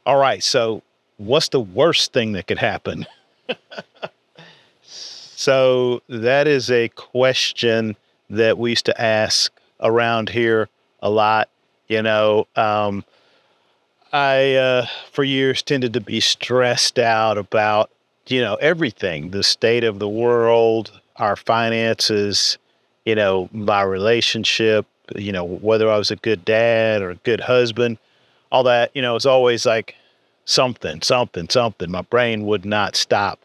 All right. So, what's the worst thing that could happen? So, that is a question that we used to ask around here a lot. You know, for years tended to be stressed out about, everything, the state of the world, our finances, my relationship, whether I was a good dad or a good husband, all that, it's always like something, something, something. My brain would not stop.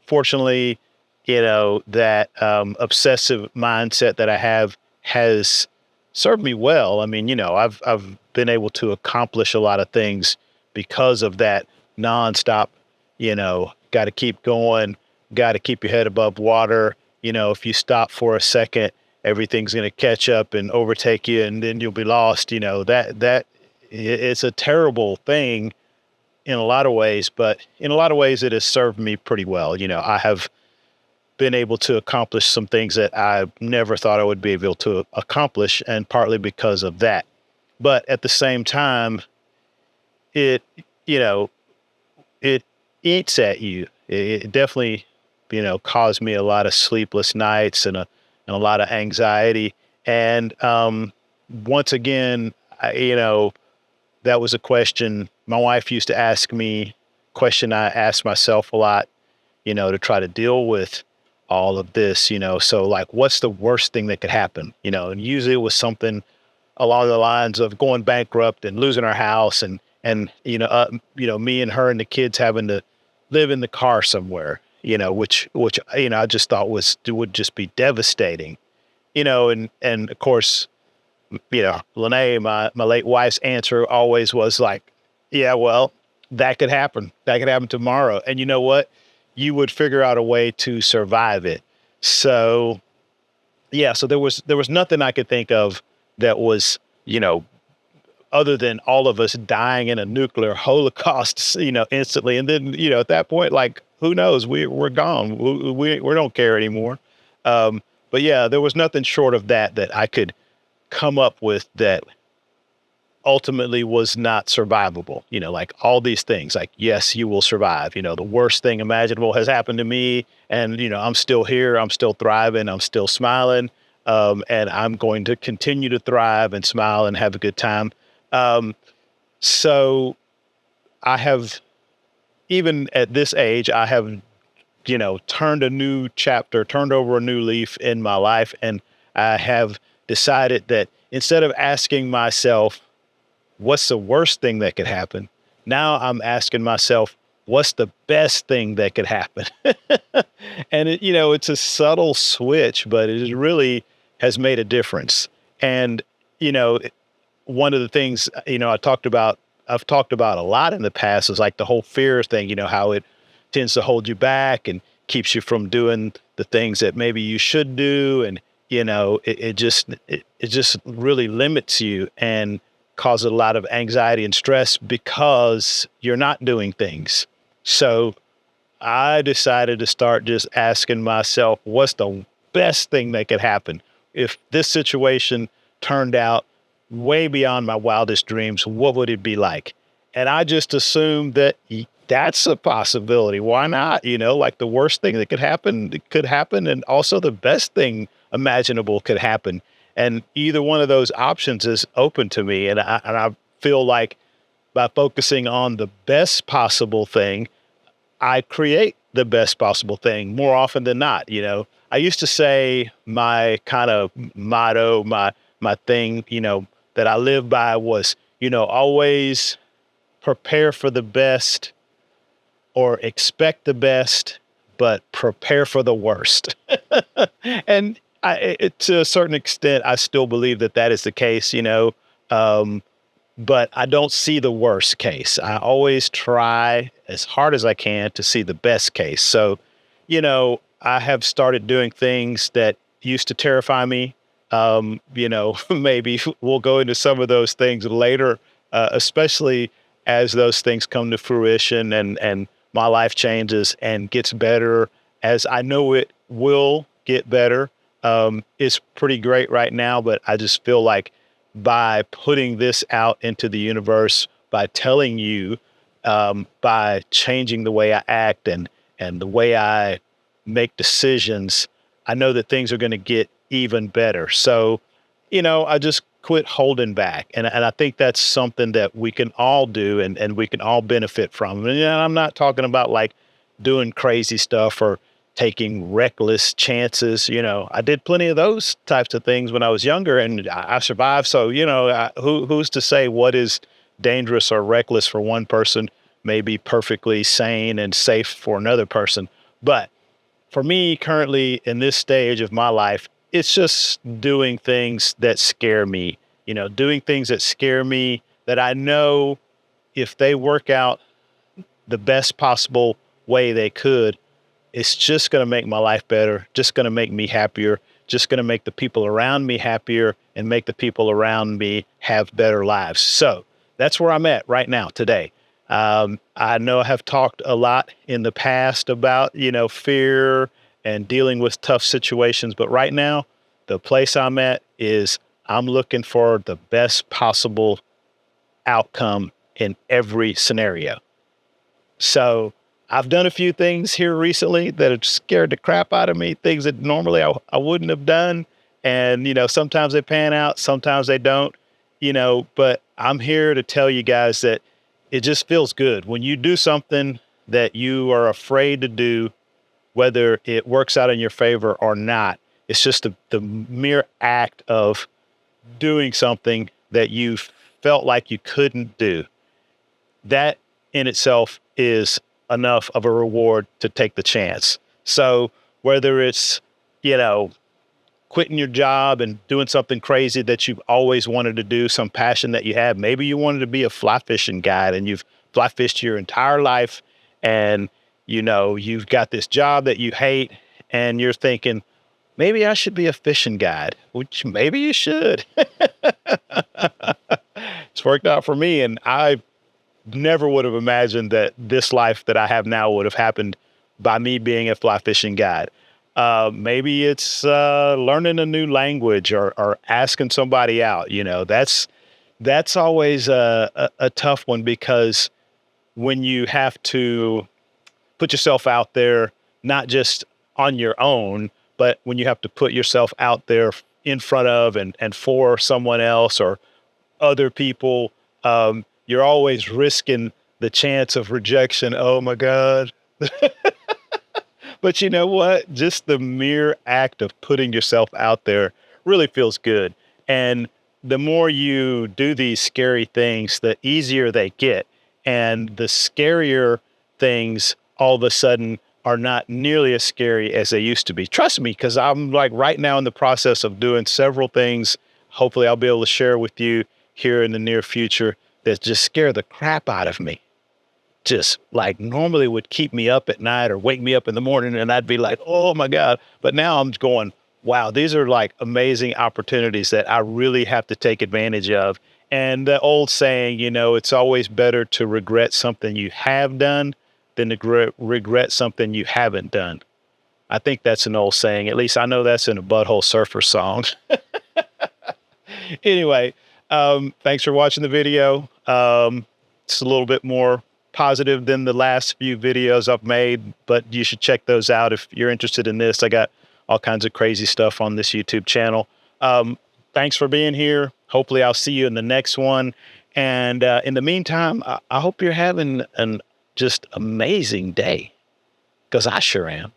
Fortunately, that obsessive mindset that I have has served me well. I mean, I've been able to accomplish a lot of things because of that nonstop, got to keep going, got to keep your head above water. If you stop for a second, everything's going to catch up and overtake you and then you'll be lost. It's a terrible thing in a lot of ways, but in a lot of ways it has served me pretty well. I have been able to accomplish some things that I never thought I would be able to accomplish, and partly because of that. But at the same time, it, you know, it eats at you. It definitely, caused me a lot of sleepless nights and a lot of anxiety. And once again, that was a question my wife used to ask me, question I asked myself a lot, to try to deal with all of this, so like, what's the worst thing that could happen? And usually it was something along the lines of going bankrupt and losing our house and, me and her and the kids having to live in the car somewhere, which, I just thought would just be devastating, and of course, Lene, my late wife's answer always was like, yeah, well, that could happen. That could happen tomorrow. And you know what? You would figure out a way to survive it. So, yeah, so there was nothing I could think of that was, other than all of us dying in a nuclear holocaust, instantly. And then, at that point, like, who knows? We're gone. We don't care anymore. But yeah, there was nothing short of that I could come up with that ultimately was not survivable. Like all these things, like, yes, you will survive. The worst thing imaginable has happened to me. And, I'm still here. I'm still thriving. I'm still smiling. And I'm going to continue to thrive and smile and have a good time. So I have, even at this age, I have, turned a new chapter, turned over a new leaf in my life. And I have decided that instead of asking myself, what's the worst thing that could happen? Now I'm asking myself, what's the best thing that could happen? And it's a subtle switch, but it really has made a difference. And, one of the things, I've talked about a lot in the past is like the whole fear thing, how it tends to hold you back and keeps you from doing the things that maybe you should do. And, it just really limits you and causes a lot of anxiety and stress because you're not doing things. So I decided to start just asking myself, what's the best thing that could happen? If this situation turned out way beyond my wildest dreams, what would it be like? And I just assumed that that's a possibility. Why not? Like the worst thing that could happen, it could happen. And also the best thing imaginable could happen. And either one of those options is open to me. And I feel like by focusing on the best possible thing, I create the best possible thing more often than not. I used to say my kind of motto, my thing, that I live by was, always prepare for the best or expect the best, but prepare for the worst. And to a certain extent, I still believe that is the case, but I don't see the worst case. I always try as hard as I can to see the best case. So, I have started doing things that used to terrify me. Maybe we'll go into some of those things later, especially as those things come to fruition and my life changes and gets better as I know it will get better. It's pretty great right now, but I just feel like by putting this out into the universe by telling you, by changing the way I act and the way I make decisions, I know that things are going to get even better. So, I just quit holding back. And I think that's something that we can all do and we can all benefit from. And I'm not talking about like doing crazy stuff or taking reckless chances. I did plenty of those types of things when I was younger and I survived. So, who's to say what is dangerous or reckless for one person may be perfectly sane and safe for another person. But for me, currently in this stage of my life, it's just doing things that scare me, doing things that scare me that I know if they work out the best possible way they could, it's just going to make my life better, just going to make me happier, just going to make the people around me happier and make the people around me have better lives. So that's where I'm at right now today. I know I have talked a lot in the past about, fear and dealing with tough situations, but right now, the place I'm at is I'm looking for the best possible outcome in every scenario. So I've done a few things here recently that have scared the crap out of me, things that normally I wouldn't have done. And, sometimes they pan out, sometimes they don't, but I'm here to tell you guys that it just feels good when you do something that you are afraid to do, whether it works out in your favor or not. It's just the mere act of doing something that you felt like you couldn't do. That in itself is enough of a reward to take the chance. So whether it's, quitting your job and doing something crazy that you've always wanted to do, some passion that you have, maybe you wanted to be a fly fishing guide and you've fly fished your entire life and, you've got this job that you hate and you're thinking, maybe I should be a fishing guide, which maybe you should. It's worked out for me. And I never would have imagined that this life that I have now would have happened by me being a fly fishing guide. Maybe it's learning a new language or asking somebody out. That's always a tough one because when you have to put yourself out there, not just on your own, but when you have to put yourself out there in front of and for someone else or other people, you're always risking the chance of rejection. Oh my God. But you know what? Just the mere act of putting yourself out there really feels good. And the more you do these scary things, the easier they get. And the scarier things all of a sudden are not nearly as scary as they used to be. Trust me, because I'm like right now in the process of doing several things. Hopefully I'll be able to share with you here in the near future that just scare the crap out of me. Just like normally would keep me up at night or wake me up in the morning and I'd be like, oh my God. But now I'm going, wow, these are like amazing opportunities that I really have to take advantage of. And the old saying, it's always better to regret something you have done than to regret something you haven't done. I think that's an old saying. At least I know that's in a Butthole Surfer song. Anyway, thanks for watching the video. It's a little bit more positive than the last few videos I've made, but you should check those out if you're interested in this. I got all kinds of crazy stuff on this YouTube channel. Thanks for being here. Hopefully I'll see you in the next one. And in the meantime, I hope you're having an just amazing day, because I sure am.